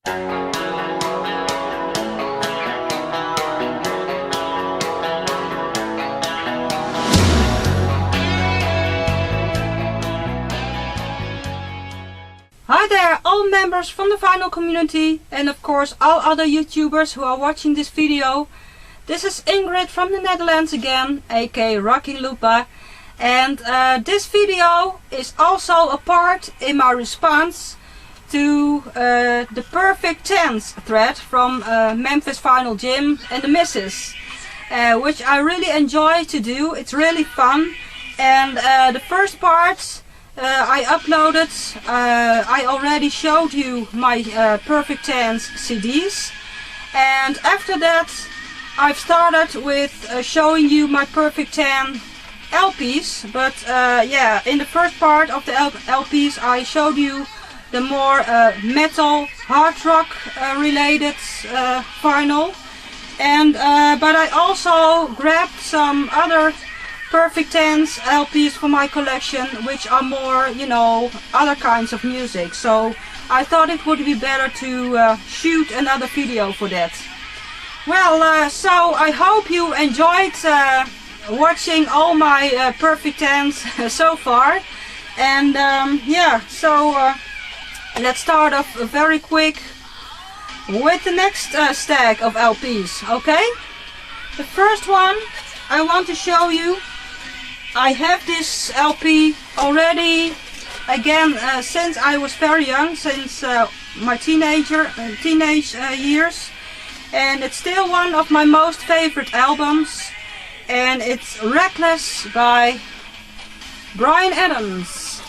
Hi there, all members from the vinyl community and of course all other YouTubers who are watching this video. This is Ingrid from the Netherlands again, aka Rocky Lupa, and this video is also a part in my response to the Perfect Tense thread from Memphis Vinyl Gym and the Mphs, which I really enjoy to do. It's really fun, and the first part I uploaded, I already showed you my Perfect Tense CDs, and after that I've started with showing you my Perfect 10 LPs, but yeah, in the first part of the LPs I showed you the more metal, hard rock related vinyl, and but I also grabbed some other Perfect 10's LPs for my collection, which are more, you know, other kinds of music. So I thought it would be better to shoot another video for that. Well, so I hope you enjoyed watching all my Perfect 10's so far. And yeah, so let's start off very quick with the next stack of LPs, okay? The first one I want to show you. I have this LP already, again, since I was very young, since my teenage years, and it's still one of my most favorite albums, and it's Reckless by Bryan Adams.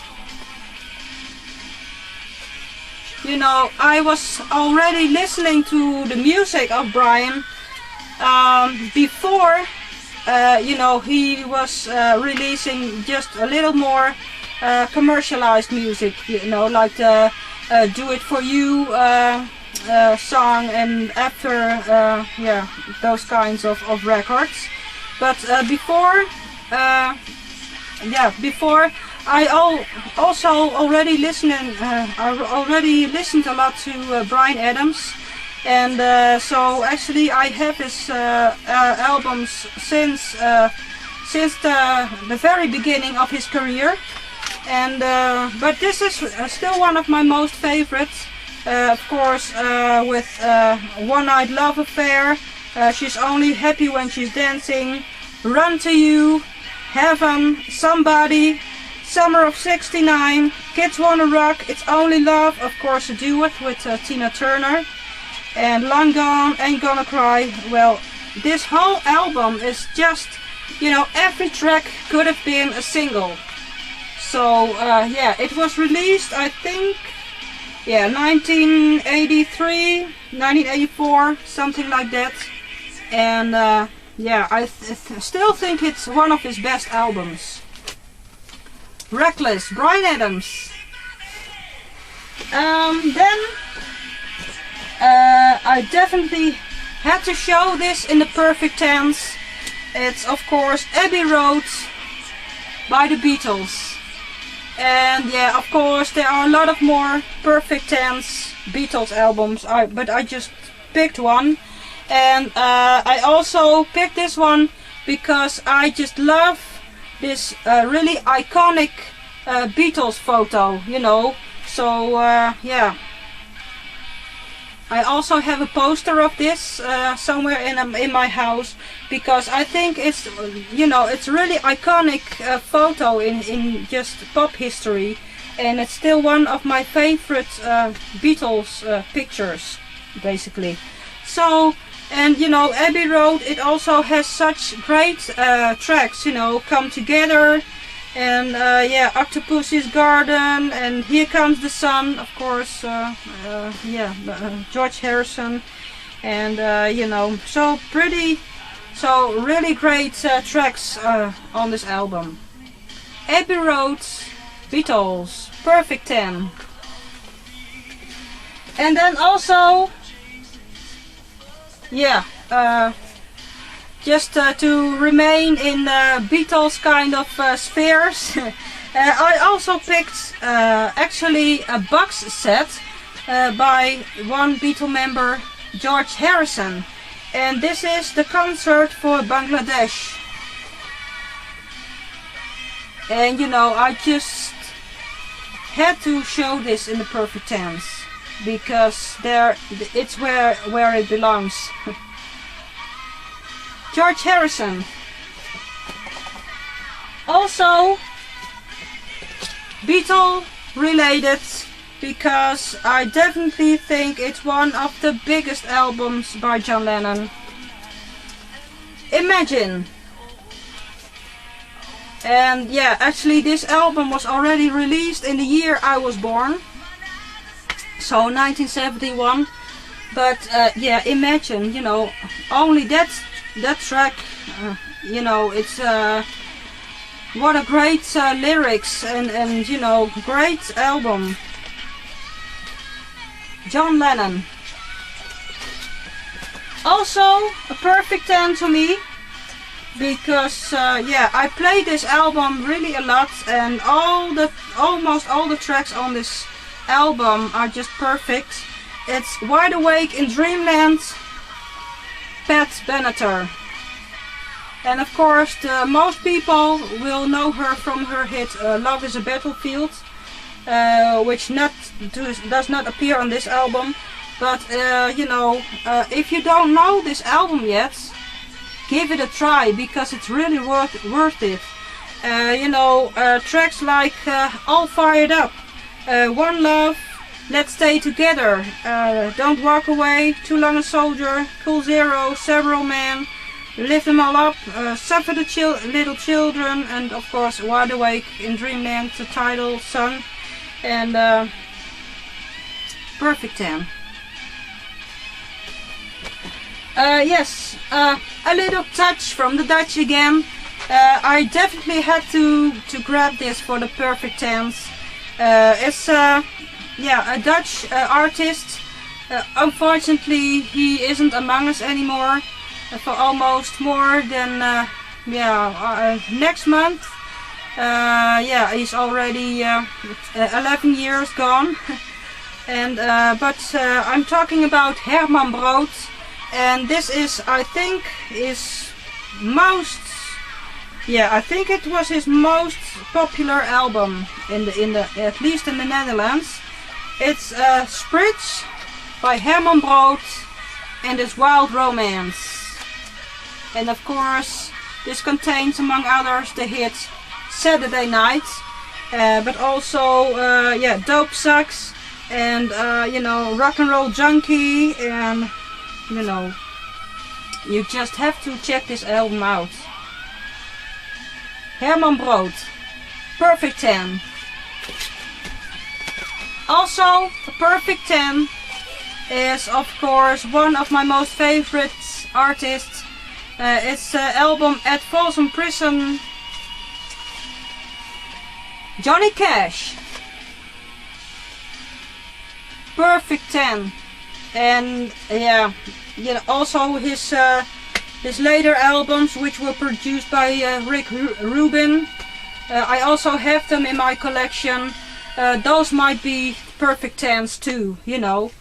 You know, I was already listening to the music of Bryan before you know, he was releasing just a little more commercialized music, you know, like the Do It For You song, and after yeah, those kinds of records. But before yeah, before I also already already listened a lot to Bryan Adams. And so actually I have his albums since the very beginning of his career, and but this is still one of my most favorites, of course, with One Night Love Affair, She's Only Happy When She's Dancing, Run To You, Heaven, Somebody, Summer of '69, Kids Wanna Rock, It's Only Love, of course a duet with Tina Turner, and Long Gone, Ain't Gonna Cry. Well, this whole album is just, you know, every track could have been a single. So yeah, it was released, I think, yeah, 1983, 1984, something like that. And yeah, I still think it's one of his best albums. Reckless, Bryan Adams. Then I definitely had to show this in the Perfect 10's. It's of course Abbey Road by the Beatles. And yeah, of course there are a lot of more Perfect 10's Beatles albums, but I just picked one. And I also picked this one because I just love this really iconic Beatles photo, you know. So yeah. I also have a poster of this somewhere in my house, because I think it's, you know, it's really iconic photo in just pop history, and it's still one of my favorite Beatles pictures, basically. So, and you know, Abbey Road, it also has such great tracks, you know, Come Together, and yeah, Octopus's Garden, and Here Comes the Sun, of course, yeah, George Harrison, and you know, so really great tracks on this album. Abbey Road, Beatles, Perfect 10. And then also, yeah, just to remain in Beatles kind of spheres, I also picked actually a box set by one Beatle member, George Harrison. And this is the concert for Bangladesh. And you know, I just had to show this in the perfect tense, because it's where it belongs. George Harrison. Also Beatle related, because I definitely think it's one of the biggest albums by John Lennon. Imagine. And yeah, actually this album was already released in the year I was born, so 1971. But yeah, imagine, you know, only that track, you know, it's what a great lyrics and you know, great album. John Lennon. Also a perfect 10 to me, because yeah, I played this album really a lot, and almost all the tracks on this album are just perfect. It's Wide Awake in Dreamland, Pat Benatar. And of course, most people will know her from her hit Love is a Battlefield, which does not appear on this album. But you know, if you don't know this album yet, give it a try, because it's really worth it. You know, tracks like All Fired Up, One Love, Let's Stay Together, Don't Walk Away, Too Long a Soldier, Cool Zero, Several Men, Lift Them All Up, Suffer the Little Children, and of course Wide Awake in Dreamland, the title, Sun, and perfect 10. Yes, a little touch from the Dutch again. I definitely had to grab this for the perfect 10s. It's yeah, a Dutch artist. Unfortunately, he isn't among us anymore for almost more than next month. Yeah, he's already 11 years gone. And but I'm talking about Herman Brood. And this is, I think, his most, yeah, I think it was his most popular album in the at least in the Netherlands. It's Spritz by Herman Brood and his Wild Romance. And of course, this contains, among others, the hit Saturday Night, but also yeah, Dope Sucks, and you know, Rock and Roll Junkie, and you know, you just have to check this album out. Herman Brood, perfect 10. Also, a perfect 10 is of course one of my most favorite artists. It's the album At Folsom Prison, Johnny Cash. Perfect 10. And yeah, you know, also his later albums, which were produced by Rick Rubin. I also have them in my collection. Those might be perfect 10s too, you know.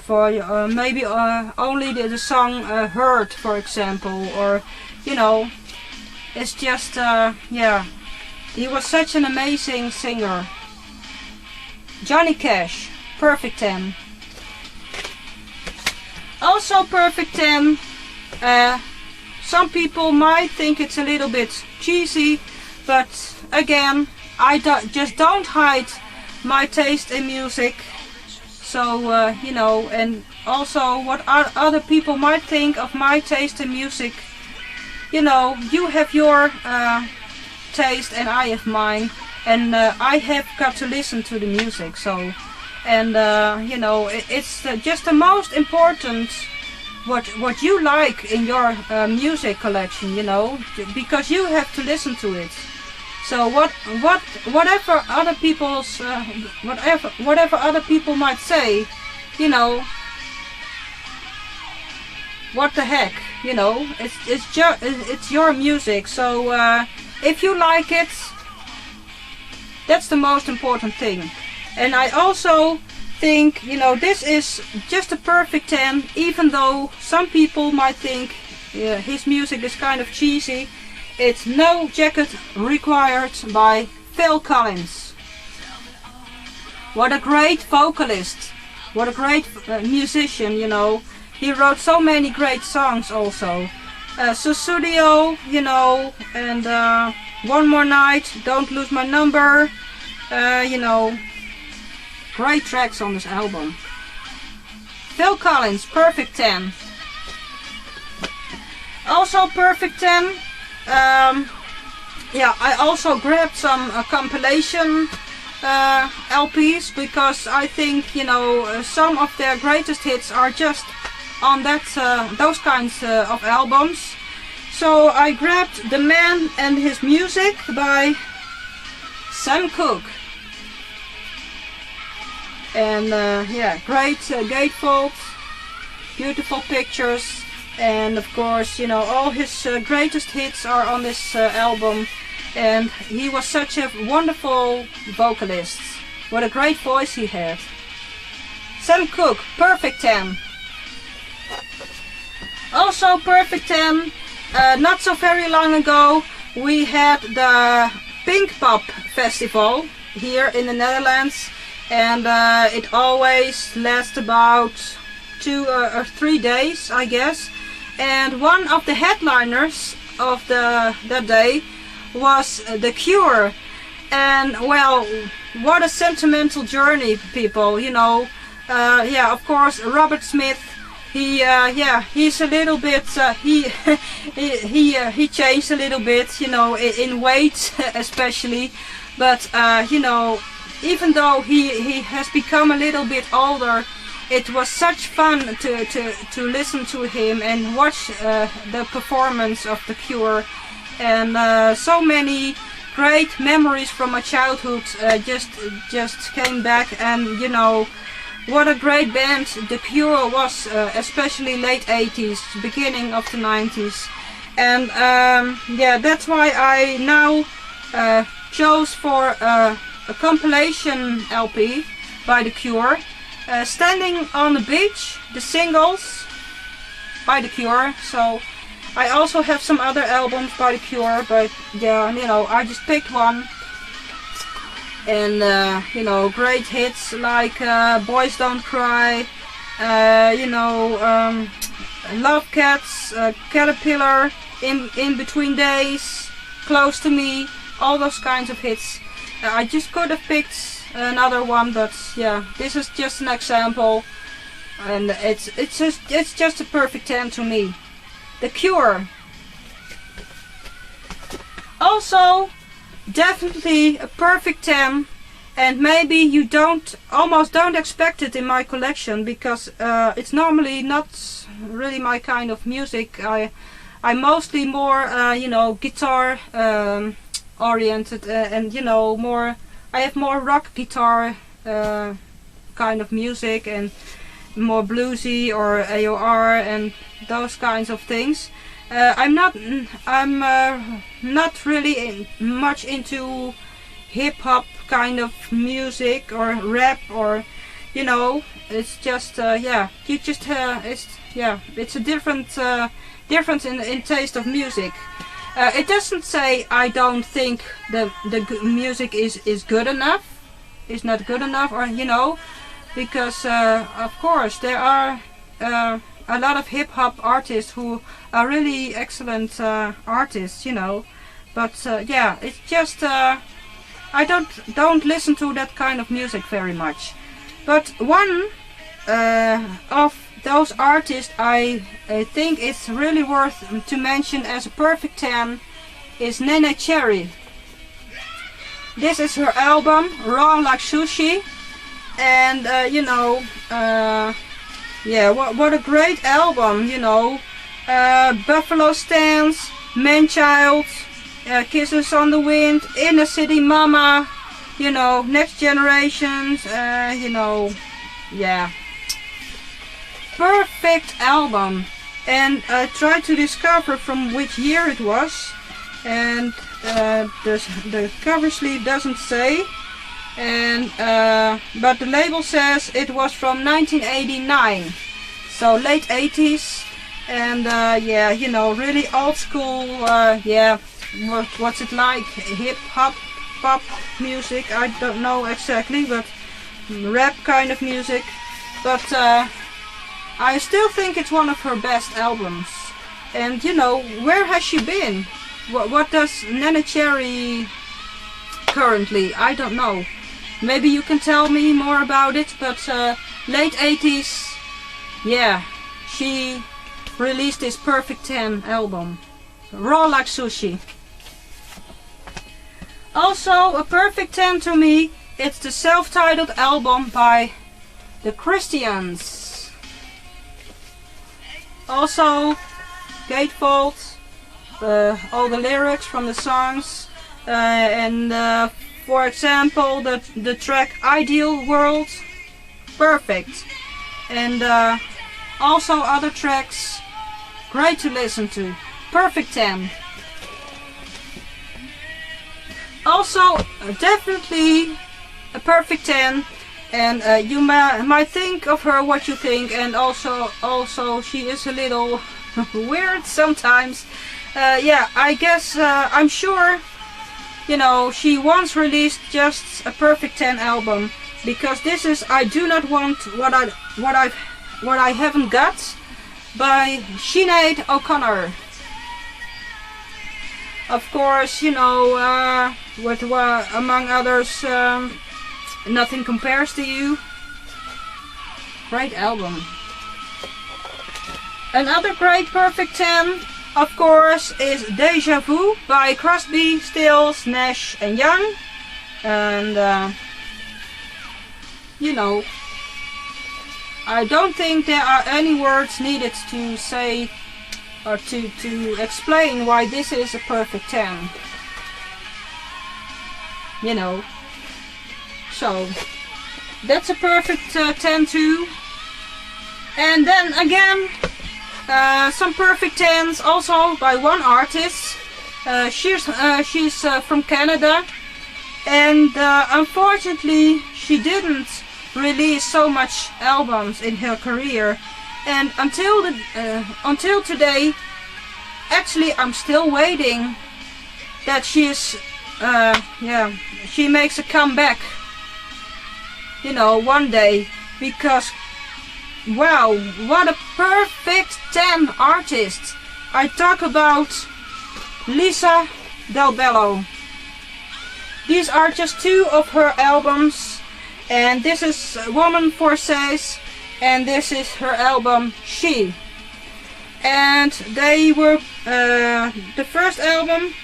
For maybe only the song Hurt, for example, or you know, it's just yeah, he was such an amazing singer. Johnny Cash, perfect 10. Also perfect 10, some people might think it's a little bit cheesy, but again, I just don't hide my taste in music. So you know, and also what other people might think of my taste in music. You know, you have your taste and I have mine, and I have got to listen to the music. So, and you know, it's just the most important what you like in your music collection. You know, because you have to listen to it. So whatever other people's whatever other people might say, you know, what the heck, you know, it's your music. So if you like it, that's the most important thing. And I also think, you know, this is just a perfect 10, even though some people might think his music is kind of cheesy. It's No Jacket Required by Phil Collins. What a great vocalist, what a great musician, you know. He wrote so many great songs also. Susudio, you know, and One More Night, Don't Lose My Number, you know, great tracks on this album. Phil Collins, perfect 10. Also perfect 10, yeah, I also grabbed some compilation LPs, because I think, you know, some of their greatest hits are just on that those kinds of albums. So I grabbed The Man and His Music by Sam Cooke. And yeah, great gatefold, beautiful pictures, and of course, you know, all his greatest hits are on this album. And he was such a wonderful vocalist. What a great voice he had. Sam Cooke, perfect 10. Also perfect 10, not so very long ago we had the Pinkpop Festival here in the Netherlands, and it always lasts about 2 or 3 days, I guess. And one of the headliners of that day was The Cure. And well, what a sentimental journey, people, you know. Yeah, of course, Robert Smith, he yeah, he's a little bit he changed a little bit, you know, in weight especially, but you know, even though he has become a little bit older, it was such fun to listen to him and watch the performance of The Cure. And so many great memories from my childhood just came back. And you know, what a great band The Cure was, especially late 80s, beginning of the 90s. And yeah, that's why I now chose for a compilation LP by The Cure. Standing on the Beach, the singles by The Cure. So I also have some other albums by The Cure, but yeah, you know, I just picked one. And you know, great hits like Boys Don't Cry, you know, Love Cats, Caterpillar, In Between Days, Close to Me, all those kinds of hits. I just could have picked another one, but yeah, this is just an example, and it's just a perfect 10 to me. The Cure. Also, definitely a perfect 10, and maybe you almost don't expect it in my collection, because it's normally not really my kind of music. I'm mostly more you know, guitar oriented, and you know, I have more rock guitar kind of music, and more bluesy or AOR and those kinds of things. I'm not really much into hip hop kind of music or rap, or you know, it's just yeah, you just it's a difference in taste of music. It doesn't say I don't think the music is good enough, is not good enough, or you know, because of course there are a lot of hip hop artists who are really excellent artists, you know. But yeah, it's just I don't listen to that kind of music very much. But one of those artists I think it's really worth to mention as a perfect 10 is Nene Cherry. This is her album Raw Like Sushi, and you know, yeah, what a great album, you know. Buffalo Stance, Manchild, Kisses on the Wind, Inner City Mama, you know, Next Generations, you know, yeah. Perfect album. And I tried to discover from which year it was, and the cover sleeve doesn't say, and but the label says it was from 1989, so late 80s, and yeah, you know, really old school. Yeah, what's it like? Hip hop, pop music? I don't know exactly, but rap kind of music. But I still think it's one of her best albums. And you know, where has she been? What does Nana Cherry currently? I don't know. Maybe you can tell me more about it, but late 80s, yeah, she released this Perfect 10 album. Raw like sushi. Also, a Perfect 10 to me, it's the self-titled album by the Christians. Also, gatefold, all the lyrics from the songs, and for example, the track Ideal World, perfect. And also other tracks, great to listen to. Perfect 10. Also, definitely a Perfect 10. And you might think of her what you think, and also she is a little weird sometimes. Yeah, I guess, I'm sure, you know, she once released just a Perfect 10 album, because this is I Do Not Want What I Haven't Got by Sinead O'Connor. Of course, you know, with among others, Nothing Compares to You. Great album. Another great Perfect 10, of course, is Deja Vu by Crosby, Stills, Nash and Young. And you know, I don't think there are any words needed to say or to explain why this is a Perfect 10. You know, so that's a Perfect 10 too. And then again, some Perfect 10s also by one artist. She's from Canada, and unfortunately she didn't release so much albums in her career, and until today, actually I'm still waiting that she's yeah, she makes a comeback, you know, one day, because wow, what a Perfect 10 artist. I talk about Lisa Del Bello. These are just two of her albums, and this is Woman Forsays, and this is her album She. And they were the first album,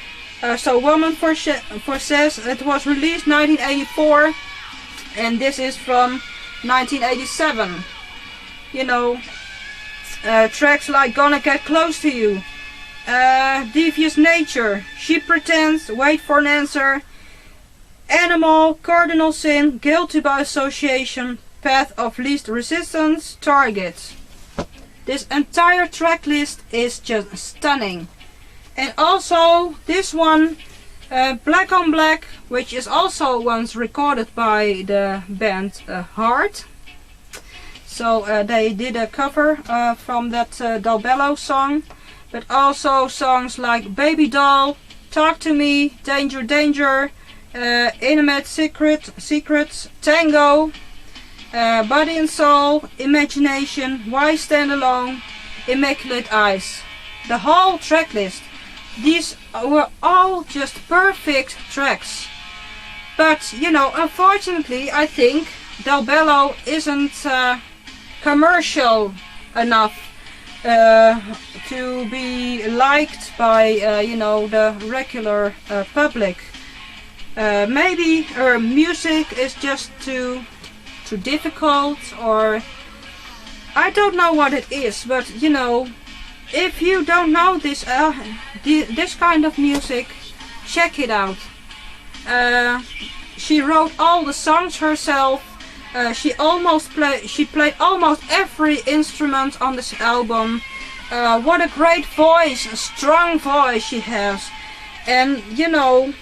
so Woman Forsays, it was released 1984, and this is from 1987. You know, tracks like Gonna Get Close to You, Devious Nature, She Pretends, Wait for an Answer, Animal, Cardinal Sin, Guilty by Association, Path of Least Resistance, Target. This entire track list is just stunning. And also this one, Black on Black, which is also once recorded by the band Heart. So they did a cover from that Del Bello song, but also songs like Baby Doll, Talk to Me, Danger Danger, Intimate Secrets, Tango, Body and Soul, Imagination, Why Stand Alone, Immaculate Eyes. The whole track list. These were all just perfect tracks. But, you know, unfortunately, I think Del Bello isn't commercial enough to be liked by, you know, the regular public. Maybe her music is just too difficult, or I don't know what it is, but you know, if you don't know this this kind of music, check it out. She wrote all the songs herself. She played almost every instrument on this album. What a great voice, a strong voice she has. And you know,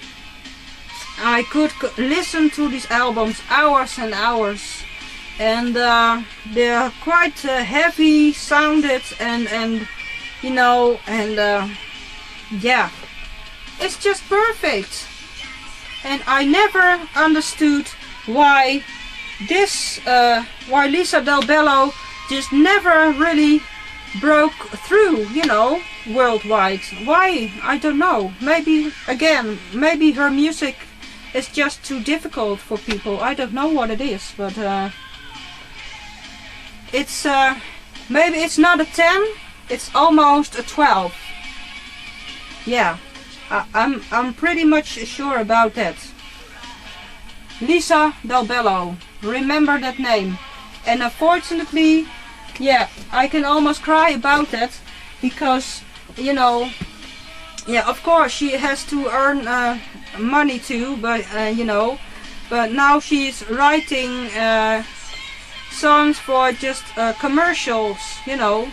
I could listen to these albums hours and hours, and they're quite heavy sounded, and you know, and yeah, it's just perfect. And I never understood why why Lisa Del Bello just never really broke through, you know, worldwide. Why? I don't know. Maybe, again, maybe her music is just too difficult for people. I don't know what it is, but it's maybe it's not a 10, it's almost a 12. Yeah, I'm pretty much sure about that. Lisa Del Bello, remember that name. And unfortunately, yeah, I can almost cry about that, because, you know, yeah, of course she has to earn money too, but you know, but now she's writing songs for just commercials, you know,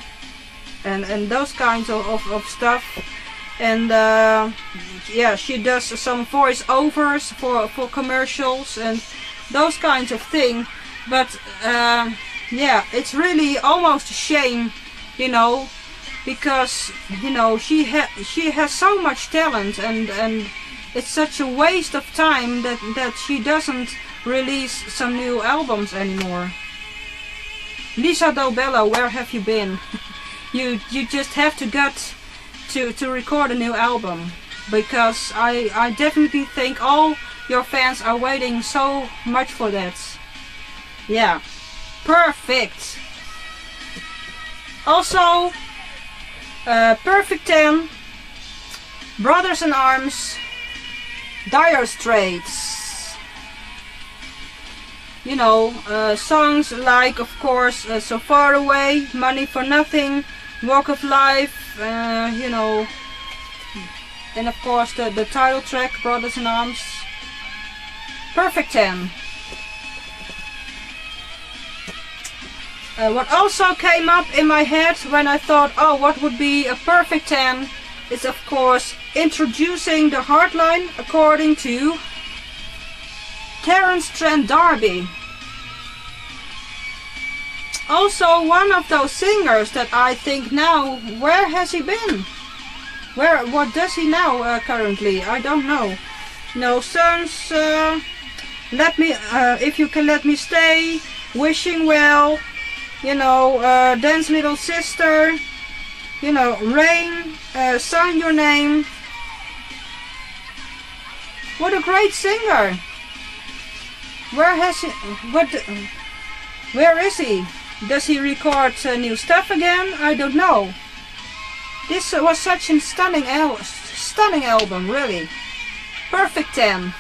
and those kinds of stuff. And yeah, she does some voiceovers for commercials and those kinds of things. But yeah, it's really almost a shame, you know, because, you know, she has so much talent, and it's such a waste of time that she doesn't release some new albums anymore. Lisa Del Bello, where have you been? you just have to get to record a new album, because I definitely think all your fans are waiting so much for that. Yeah, perfect. Also, perfect 10, Brothers in Arms, Dire Straits. You know, songs like, of course, So Far Away, Money for Nothing, Walk of Life, you know, and of course the title track, Brothers in Arms. Perfect 10. What also came up in my head when I thought, oh, what would be a perfect 10, is of course introducing the hardline according to Terence Trent D'Arby. Also one of those singers that I think now, where has he been? What does he now currently? I don't know. No songs, let me, If You Can Let Me Stay, Wishing Well, you know, Dance Little Sister, you know, Rain, Sign Your Name. What a great singer. Where is he? Does he record new stuff again? I don't know. This was such a stunning album, really. Perfect 10.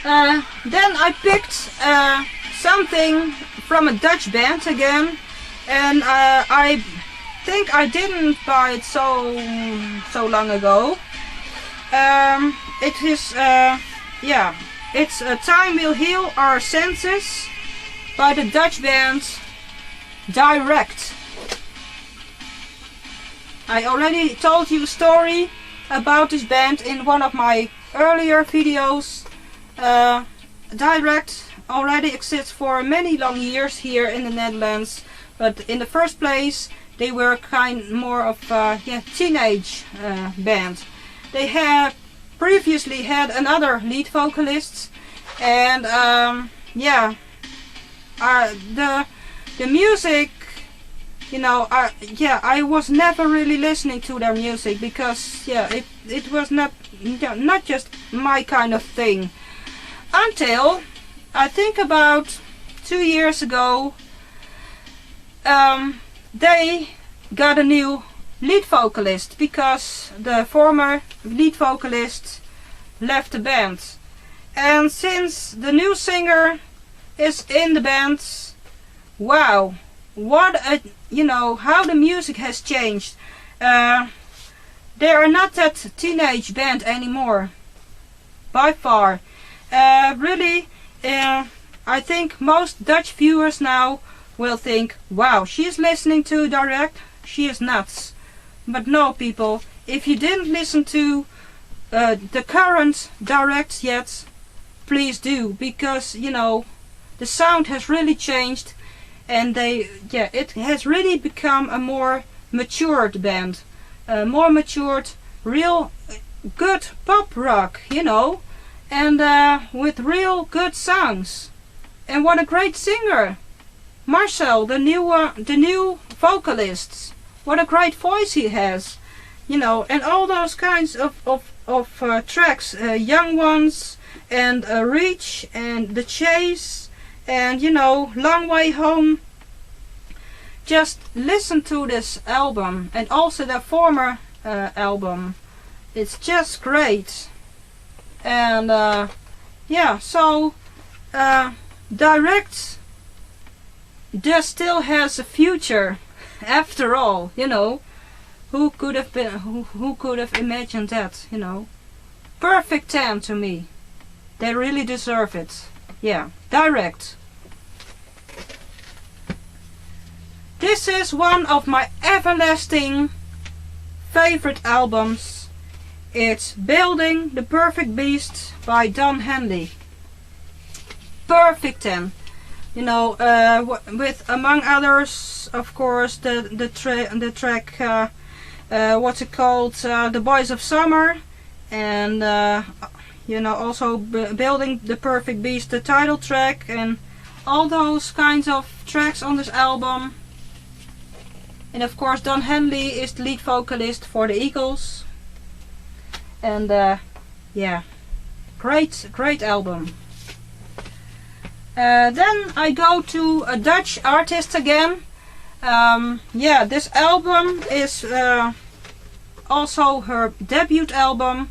Then I picked something from a Dutch band again, and I think I didn't buy it so long ago. It is yeah, it's Time Will Heal Our Senses by the Dutch band Direct. I already told you a story about this band in one of my earlier videos. Direct already exists for many long years here in the Netherlands, but in the first place they were kind more of yeah, teenage band. They had previously had another lead vocalist, and yeah, the music, you know, yeah, I was never really listening to their music, because yeah, it was not just my kind of thing, until I think about 2 years ago they got a new lead vocalist, because the former lead vocalist left the band. And since the new singer is in the band, wow, what a, you know, how the music has changed. They are not that teenage band anymore, by far. Really, I think most Dutch viewers now will think, wow, she's listening to Direct, she is nuts. But no, people, if you didn't listen to the current directs yet, please do, because you know the sound has really changed, and it has really become a more matured band, more matured, real good pop rock, you know, and with real good songs. And what a great singer, Marcel, the new vocalist. What a great voice he has, you know, and all those kinds of tracks, Young Ones, and Reach, and The Chase, and you know, Long Way Home. Just listen to this album, and also their former album. It's just great. And yeah, so direct just still has a future after all, you know. Who could have imagined that, you know? Perfect 10 to me. They really deserve it. Yeah, direct. This is one of my everlasting favorite albums. It's Building the Perfect Beast by Don Henley. Perfect 10. You know, with among others, of course, the track, what's it called, The Boys of Summer, and you know, also Building the Perfect Beast, the title track, and all those kinds of tracks on this album. And of course, Don Henley is the lead vocalist for the Eagles. And yeah, great album. Then I go to a Dutch artist again. Yeah, this album is also her debut album,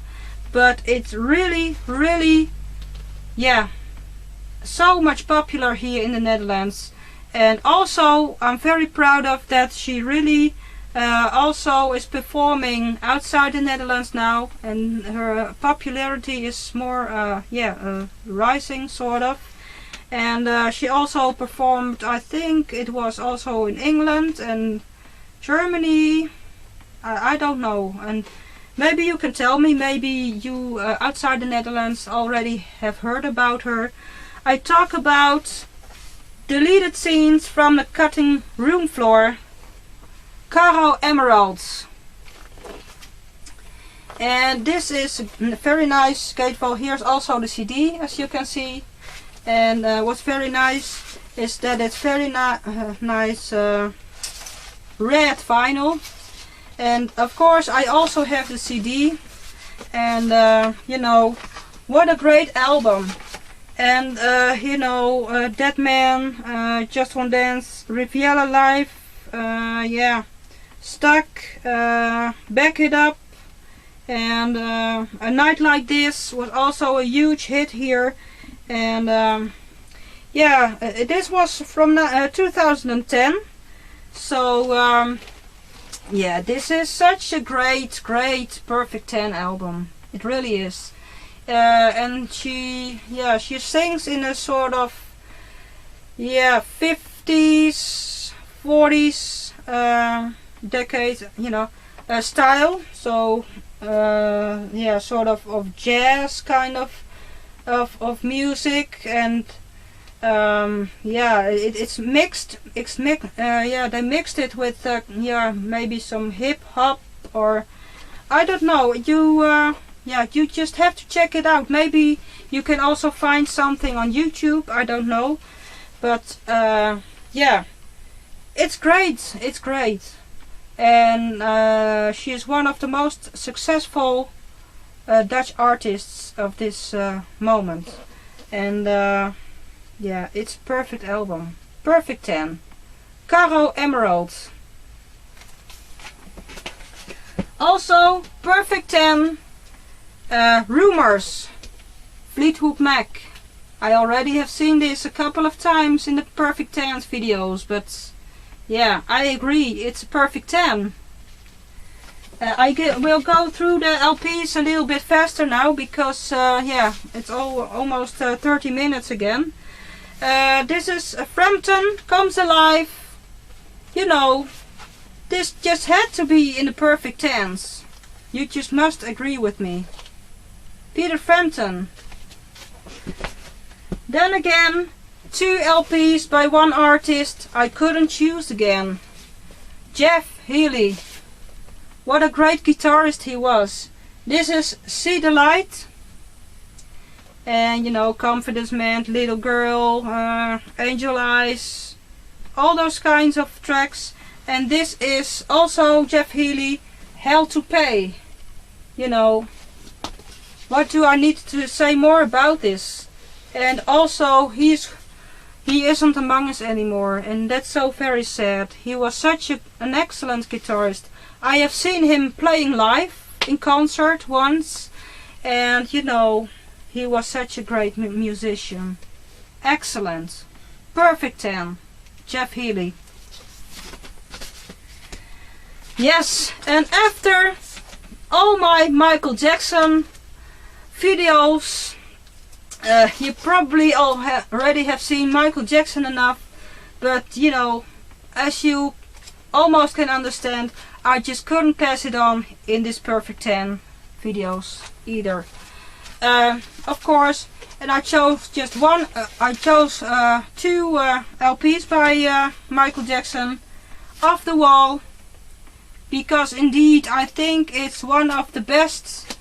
but it's really, yeah, so much popular here in the Netherlands. And also I'm very proud of that she really also is performing outside the Netherlands now, and her popularity is more rising, sort of. And she also performed, I think it was also in England and Germany, I don't know, and maybe you can tell me, maybe you outside the Netherlands already have heard about her. I talk about deleted scenes from the cutting room floor, Caro Emeralds. And this is a very nice gatefold. Here's also the CD, as you can see. And what's very nice is that it's very nice red vinyl. And of course I also have the CD. And you know, what a great album. And you know, Dead Man, Just One Dance, Riviera Live, yeah, Stuck, Back It Up, and A Night Like This was also a huge hit here. And yeah, this was from 2010. So yeah, this is such a great Perfect 10 album. It really is. And she sings in a sort of 50s 40s decade, you know, style. So yeah, sort of jazz kind of music. And yeah, it's mixed. Yeah, they mixed it with yeah, maybe some hip hop, or I don't know. Yeah, you just have to check it out. Maybe you can also find something on YouTube, I don't know. But yeah, it's great. It's great. And she is one of the most successful Dutch artists of this moment. And yeah, it's a perfect album. Perfect 10. Caro Emeralds. Also, Perfect 10. Rumors, Fleetwood Mac. I already have seen this a couple of times in the Perfect 10 videos, but yeah, I agree, it's a Perfect 10. We'll go through the LPs a little bit faster now, because yeah, it's almost 30 minutes again. This is Frampton Comes Alive. You know, this just had to be in the Perfect 10s. You just must agree with me. Peter Frampton. Then again, 2 LPs by one artist I couldn't choose again. Jeff Healey. What a great guitarist he was. This is See the Light. And you know, Confidence Man, Little Girl, Angel Eyes, all those kinds of tracks. And this is also Jeff Healey, Hell to Pay. You know, what do I need to say more about this? And also he isn't among us anymore, and that's so very sad. He was such an excellent guitarist. I have seen him playing live in concert once, and you know, he was such a great musician. Excellent. Perfect 10. Jeff Healey. Yes, and after all my Michael Jackson videos, you probably already have seen Michael Jackson enough, but you know, as you almost can understand, I just couldn't pass it on in this Perfect 10 videos either. Of course, and I chose just one, I chose 2 LPs by Michael Jackson, Off the Wall, because indeed I think it's one of the best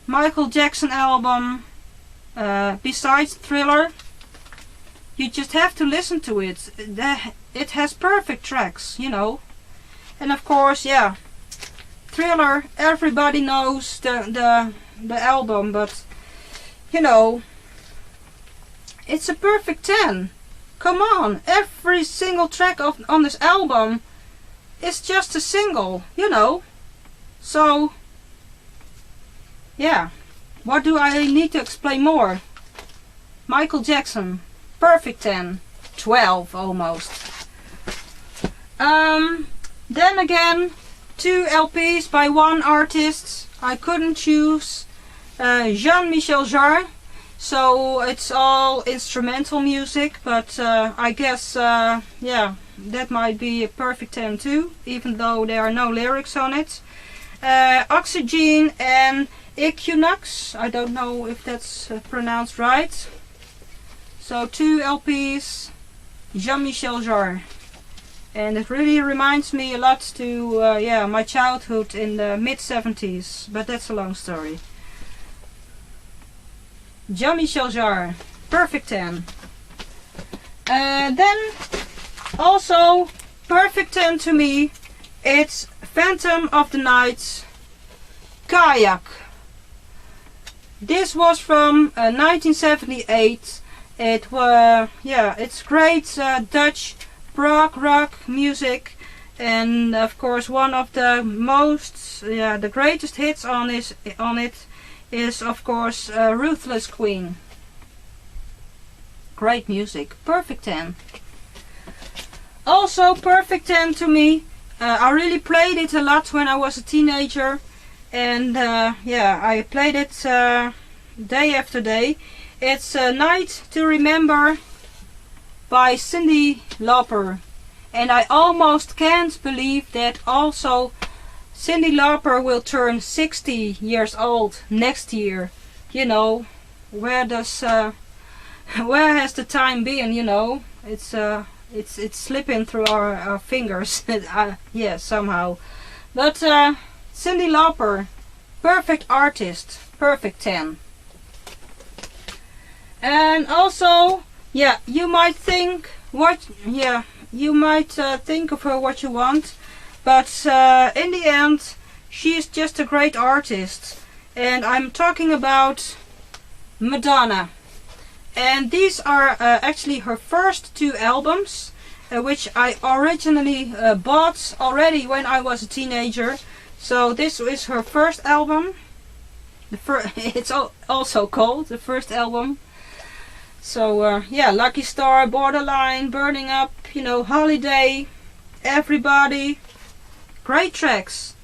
Michael Jackson album besides Thriller. You just have to listen to it. It has perfect tracks, you know. And of course, yeah, Thriller, everybody knows the album, but you know, it's a perfect 10. Come on, every single track on this album is just a single, you know. So yeah, what do I need to explain more? Michael Jackson, perfect 10, 12 almost. Then again, 2 LPs by one artist I couldn't choose. Jean-Michel Jarre. So it's all instrumental music, but I guess yeah, that might be a perfect 10 too, even though there are no lyrics on it. Oxygen and Equinox. I don't know if that's pronounced right. So 2 LPs, Jean-Michel Jarre. And it really reminds me a lot to yeah, my childhood in the mid-70s, but that's a long story. Jean-Michel Jarre, perfect 10. Then also perfect 10 to me, it's Phantom of the Night, Kayak. This was from 1978. It was, yeah, it's great Dutch prog rock music, and of course one of the most, yeah, the greatest hits on it is of course Ruthless Queen. Great music, perfect 10. Also perfect 10 to me, I really played it a lot when I was a teenager, and yeah, I played it day after day. It's Night to Remember by Cyndi Lauper, and I almost can't believe that also Cyndi Lauper will turn 60 years old next year. You know, where has the time been? You know, it's slipping through our fingers. Yeah, somehow. But Cyndi Lauper, perfect artist, perfect 10. And also, yeah, you might think think of her what you want, but in the end, she's just a great artist. And I'm talking about Madonna. And these are actually her first 2 albums, which I originally bought already when I was a teenager. So this is her first album. It's also called the first album. So yeah, Lucky Star, Borderline, Burning Up, you know, Holiday, Everybody, great tracks.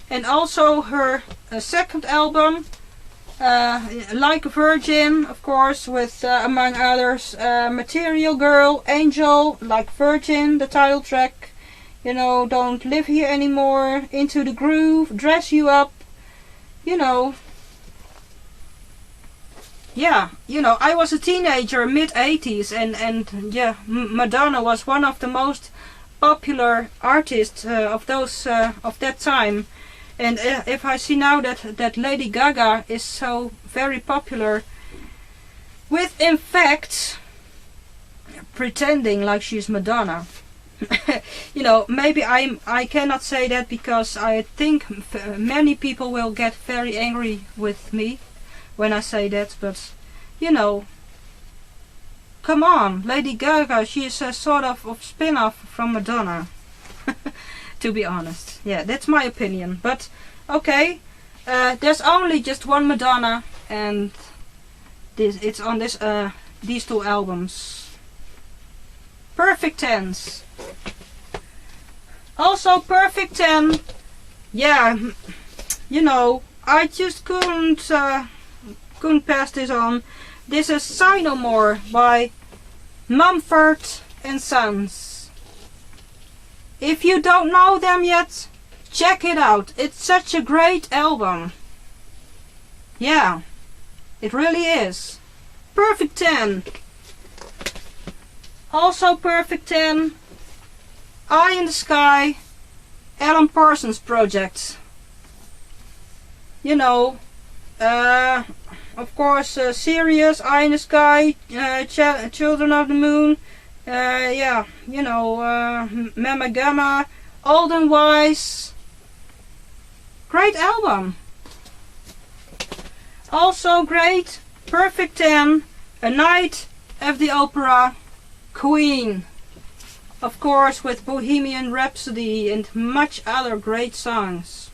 And also her second album, Like a Virgin, of course, with among others Material Girl, Angel, Like Virgin, the title track, you know, Don't Live Here Anymore, Into the Groove, Dress You Up, you know, yeah, you know, I was a teenager, mid-80s, and yeah, Madonna was one of the most popular artists of that time. And if I see now that Lady Gaga is so very popular, with in fact pretending like she's Madonna. You know, maybe I cannot say that because I think many people will get very angry with me when I say that, but you know, come on, Lady Gaga, she is a sort of spin-off from Madonna. To be honest, yeah, that's my opinion. But okay, there's only just one Madonna, and it's on these two albums. Perfect Tense. Also Perfect 10. Yeah, you know, I just couldn't pass this on. This is Sigh No More by Mumford and Sons. If you don't know them yet, check it out. It's such a great album. Yeah, it really is. Perfect 10. Also Perfect 10. Eye in the Sky. Alan Parsons Project. You know, of course, Serious, Eye in the Sky, Children of the Moon. Yeah, you know, Mama Gamma, Old and Wise. Great album. Also great, Perfect 10, A Night at the Opera, Queen. Of course, with Bohemian Rhapsody and much other great songs.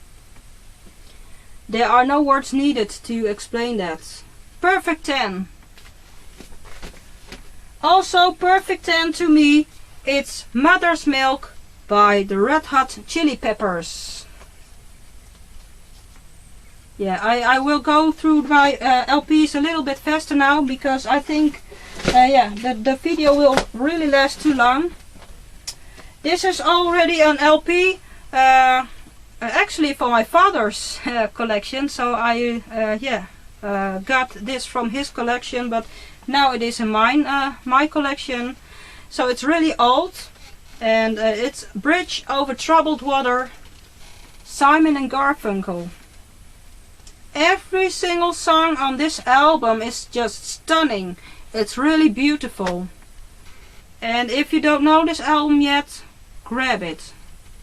There are no words needed to explain that. Perfect 10. Also Perfect 10 to me, it's Mother's Milk by the Red Hot Chili Peppers. Yeah, I will go through my LPs a little bit faster now, because I think yeah, the video will really last too long. This is already an LP, actually for my father's collection, so I yeah, got this from his collection, but now it is in my collection. So it's really old, and it's Bridge Over Troubled Water, Simon and Garfunkel. Every single song on this album is just stunning. It's really beautiful. And if you don't know this album yet, grab it.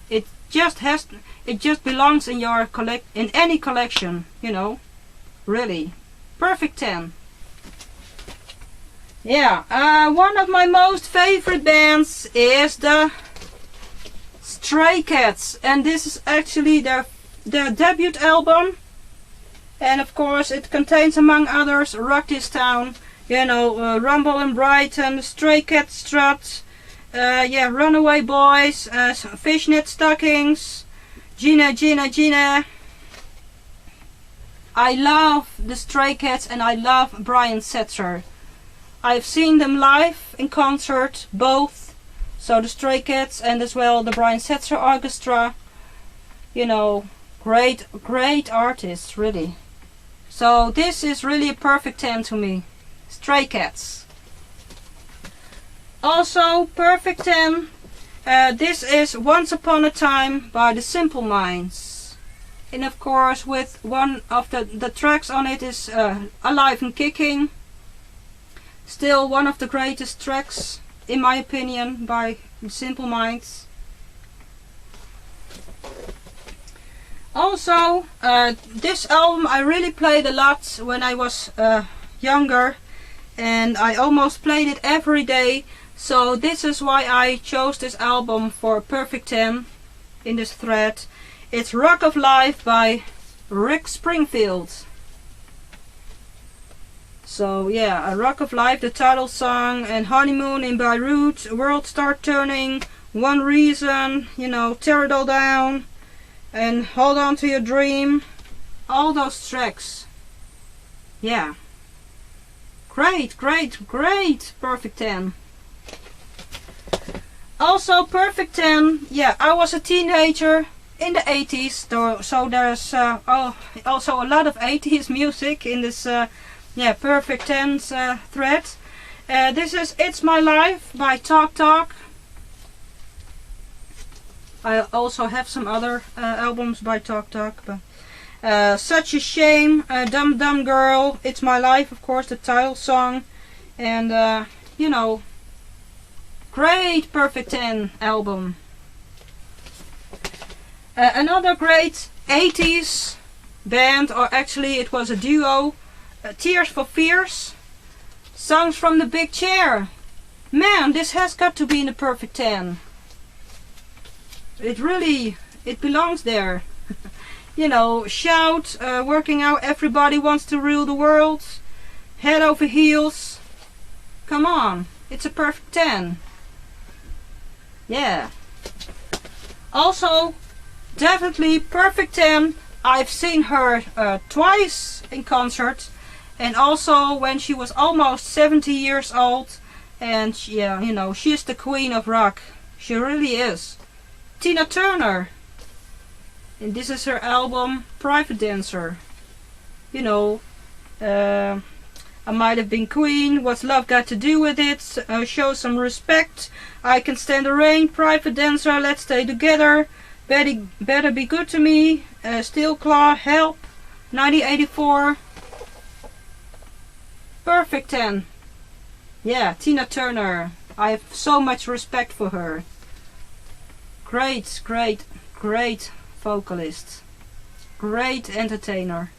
It just belongs in your in any collection, you know. Really. Perfect 10. Yeah, one of my most favorite bands is the Stray Cats, and this is actually their debut album. And of course it contains, among others, Rock This Town, you know, Rumble in Brighton, Stray Cat Strut, yeah, Runaway Boys, Fishnet Stockings, Gina Gina Gina. I love the Stray Cats and I love Brian Setzer. I've seen them live in concert, both, so the Stray Cats and as well the Brian Setzer Orchestra. You know, great artists, really. So this is really a perfect 10 to me. Stray Cats. Also Perfect 10. This is Once Upon a Time by the Simple Minds. And of course, with one of the tracks on it is Alive and Kicking. Still one of the greatest tracks, in my opinion, by the Simple Minds. Also, this album I really played a lot when I was younger, and I almost played it every day. So this is why I chose this album for Perfect 10 in this thread. It's Rock of Life by Rick Springfield. So yeah, A Rock of Life, the title song, and Honeymoon in Beirut, World Start Turning, One Reason, you know, Tear It All Down, and Hold On to Your Dream. All those tracks. Yeah. Great Perfect 10. Also Perfect 10, yeah, I was a teenager in the 80s, so there's also a lot of 80s music in this yeah, Perfect 10's thread. This is It's My Life by Talk Talk. I also have some other albums by Talk Talk, but Such a Shame, Dumb Dumb Girl, It's My Life, of course, the title song, and you know, great Perfect 10 album. Another great 80s band, or actually it was a duo, Tears for Fears, Songs from the Big Chair. Man, this has got to be in the Perfect 10. It belongs there. You know, Shout, Working Out, Everybody Wants to Rule the World, Head Over Heels. Come on, it's a Perfect 10. Yeah. Also, definitely Perfect 10. I've seen her twice in concert, and also when she was almost 70 years old. And yeah, you know, she's the queen of rock. She really is. Tina Turner. And this is her album Private Dancer. You know, I Might Have Been Queen, What's Love Got to Do with It, Show Some Respect, I Can Stand the Rain, Private Dancer, Let's Stay Together, Better Be Good to Me, Steel Claw, Help, 1984, Perfect 10. Yeah, Tina Turner. I have so much respect for her. Great, great, great vocalist. Great entertainer.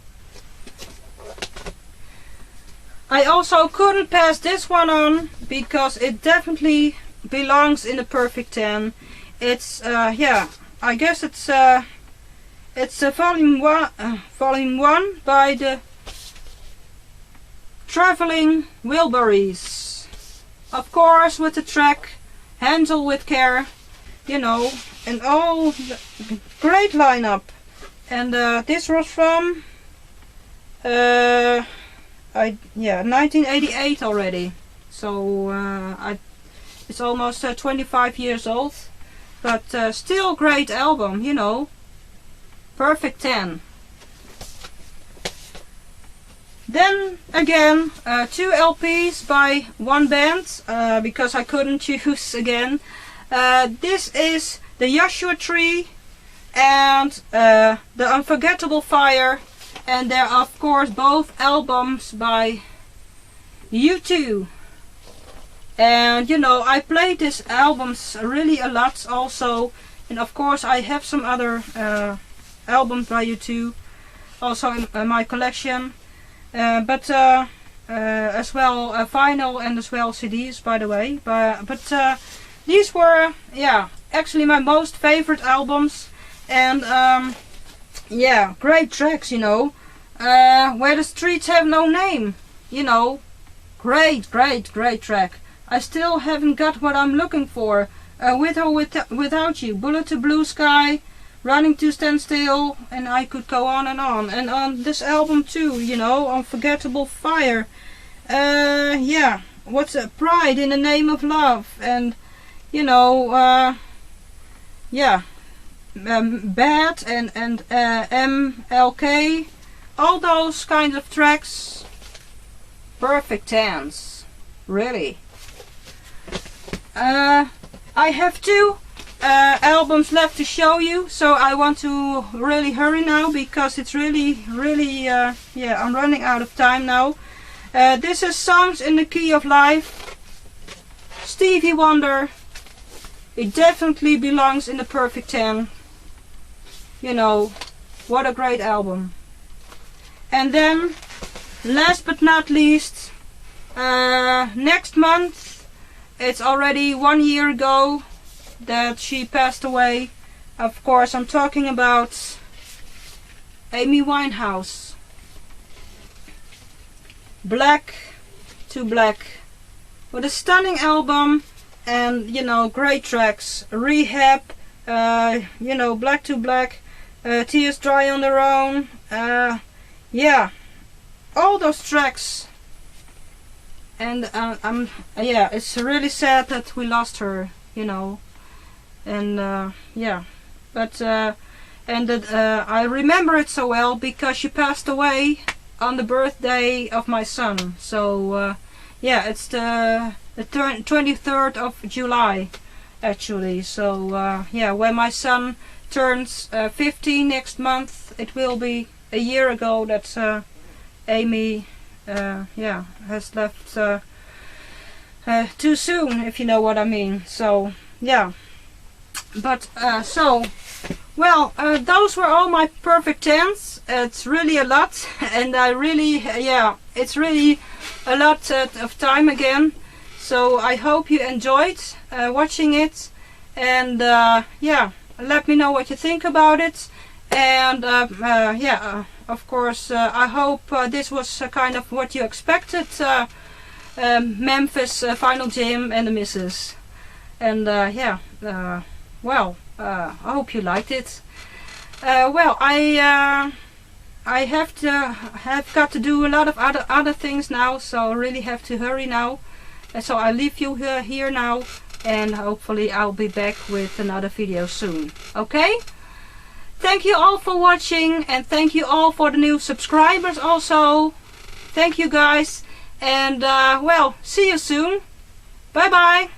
I also couldn't pass this one on because it definitely belongs in the Perfect 10. It's yeah, I guess it's volume one by the Traveling Wilburys. Of course, with the track Handle with Care, you know, and all the great lineup. And this was from 1988 already. So it's almost 25 years old, but still great album, you know. Perfect 10. Then again, 2 LPs by one band, because I couldn't choose again. This is the Joshua Tree and the Unforgettable Fire, and they're of course both albums by U2. And you know, I played these albums really a lot also, and of course I have some other albums by U2 also in my collection. But as well vinyl and as well CDs, by the way. But these were, yeah, actually my most favorite albums, and yeah, great tracks, you know. Where the Streets Have No Name, you know, great track. I still haven't got what I'm looking for. With or Without You, Bullet to Blue Sky, Running to Stand Still, and I could go on. And on this album too, you know, Unforgettable Fire. Yeah, what's Pride in the Name of Love, and you know, yeah, Bad and MLK, all those kinds of tracks. Perfect 10s, really. I have 2 albums left to show you, so I want to really hurry now because it's really yeah, I'm running out of time now. This is Songs in the Key of Life, Stevie Wonder. It definitely belongs in the Perfect 10. You know, what a great album. And then last but not least, next month, it's already 1 year ago that she passed away. Of course, I'm talking about Amy Winehouse. Black to Black. What a stunning album, and you know, great tracks. Rehab, you know, Black to Black, Tears Dry on Their Own. Yeah, all those tracks. And yeah, it's really sad that we lost her, you know. And yeah, but and that I remember it so well because she passed away on the birthday of my son. So yeah, it's the 23rd of July actually. So yeah, when my son turns 15 next month, it will be a year ago that Amy yeah, has left too soon, if you know what I mean. So yeah, but so well, those were all my perfect 10s. It's really a lot, and I really yeah, it's really a lot of time again. So I hope you enjoyed watching it, and yeah, let me know what you think about it. And yeah, of course, I hope this was kind of what you expected. Memphis final gym and the misses. And yeah, well, I hope you liked it. Well, I have got to do a lot of other things now, so I really have to hurry now. And so I leave you here now, and hopefully I'll be back with another video soon. Okay? Thank you all for watching, and thank you all for the new subscribers also. Thank you guys, and well, see you soon. Bye bye.